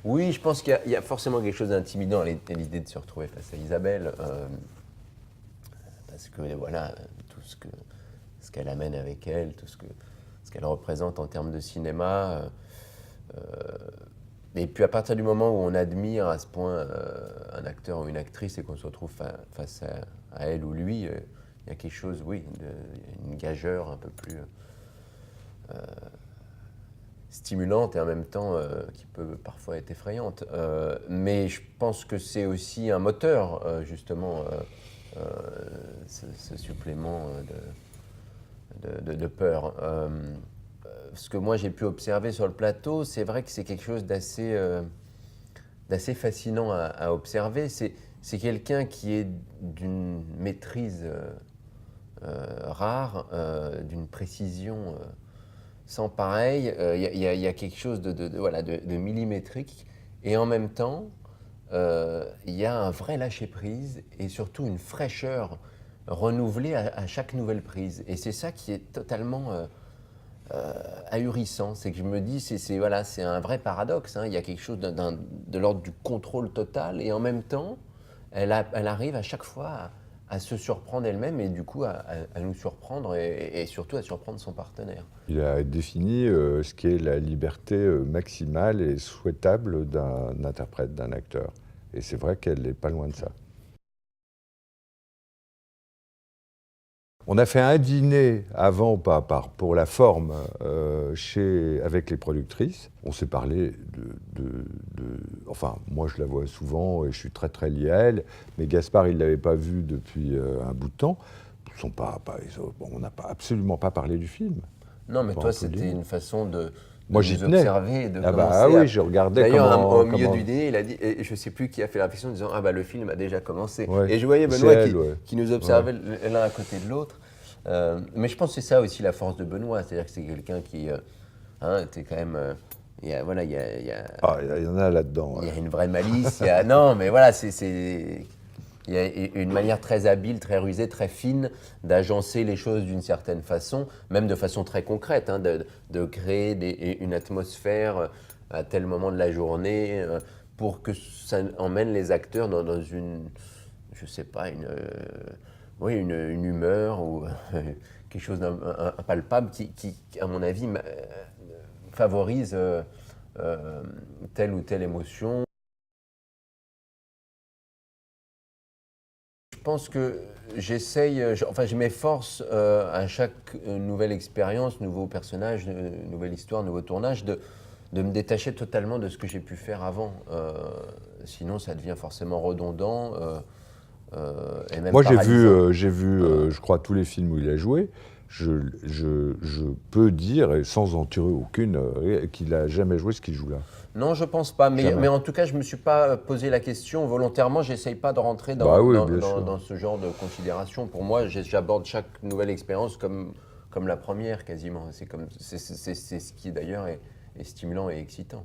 Oui, je pense qu'il y a forcément quelque chose d'intimidant à l'idée de se retrouver face à Isabelle, parce que voilà, tout ce qu'elle amène avec elle, ce qu'elle représente en termes de cinéma. Et puis à partir du moment où on admire à ce point un acteur ou une actrice et qu'on se retrouve face à elle ou lui, il y a quelque chose, oui, une gageure un peu plus stimulante et en même temps qui peut parfois être effrayante. Mais je pense que c'est aussi un moteur, justement, ce supplément de peur. Ce que moi j'ai pu observer sur le plateau, c'est vrai que c'est quelque chose d'assez fascinant à observer. C'est quelqu'un qui est d'une maîtrise rare, d'une précision sans pareil. Il y a quelque chose voilà, de millimétrique. Et en même temps, il y a un vrai lâcher-prise et surtout une fraîcheur renouvelée à chaque nouvelle prise. Et c'est ça qui est totalement ahurissant. C'est que je me dis, voilà, c'est un vrai paradoxe. Hein. Il y a quelque chose de l'ordre du contrôle total et en même temps, elle arrive à chaque fois à se surprendre elle-même et du coup à nous surprendre et surtout à surprendre son partenaire. Il a défini ce qu'est la liberté maximale et souhaitable d'un interprète, d'un acteur. Et c'est vrai qu'elle n'est pas loin de ça. On a fait un dîner avant, pour la forme, avec les productrices. On s'est parlé Enfin, moi je la vois souvent et je suis très très lié à elle, mais Gaspard il ne l'avait pas vue depuis un bout de temps. On n'a absolument pas parlé du film. Non, mais Pas toi, un peu c'était du- une façon de Moi j'y nous tenais. observer et de Ah commencer bah oui, je regardais D'ailleurs, au milieu comment... du dîner, il a dit, et je ne sais plus qui a fait la réflexion en disant ah bah le film a déjà commencé. Ouais, Et je voyais c'est Benoît elle, ouais. qui nous Ouais. observait l'un à côté de l'autre. Mais je pense que c'est ça aussi la force de Benoît, c'est-à-dire que c'est quelqu'un qui, t'es quand même, voilà, Ah, il y en a là-dedans. il y a une vraie malice. Non, mais voilà, il y a une manière très habile, très rusée, très fine d'agencer les choses d'une certaine façon, même de façon très concrète, hein, de créer une atmosphère à tel moment de la journée pour que ça emmène les acteurs dans une, je sais pas, oui, une humeur ou quelque chose d'impalpable qui, à mon avis, favorise telle ou telle émotion. Je pense que enfin je m'efforce à chaque nouvelle expérience, nouveau personnage, nouvelle histoire, nouveau tournage, de me détacher totalement de ce que j'ai pu faire avant. Sinon ça devient forcément redondant et même Moi, paralysant. j'ai vu je crois, tous les films où il a joué. Je peux dire, et sans en tirer aucune, qu'il n'a jamais joué ce qu'il joue là. Non, je pense pas, mais Jamais. en tout cas je me suis pas posé la question volontairement, j'essaye pas de rentrer Bah oui, bien sûr. dans ce genre de considération. Pour moi, j'aborde chaque nouvelle expérience comme la première quasiment. C'est ce qui d'ailleurs est stimulant et excitant.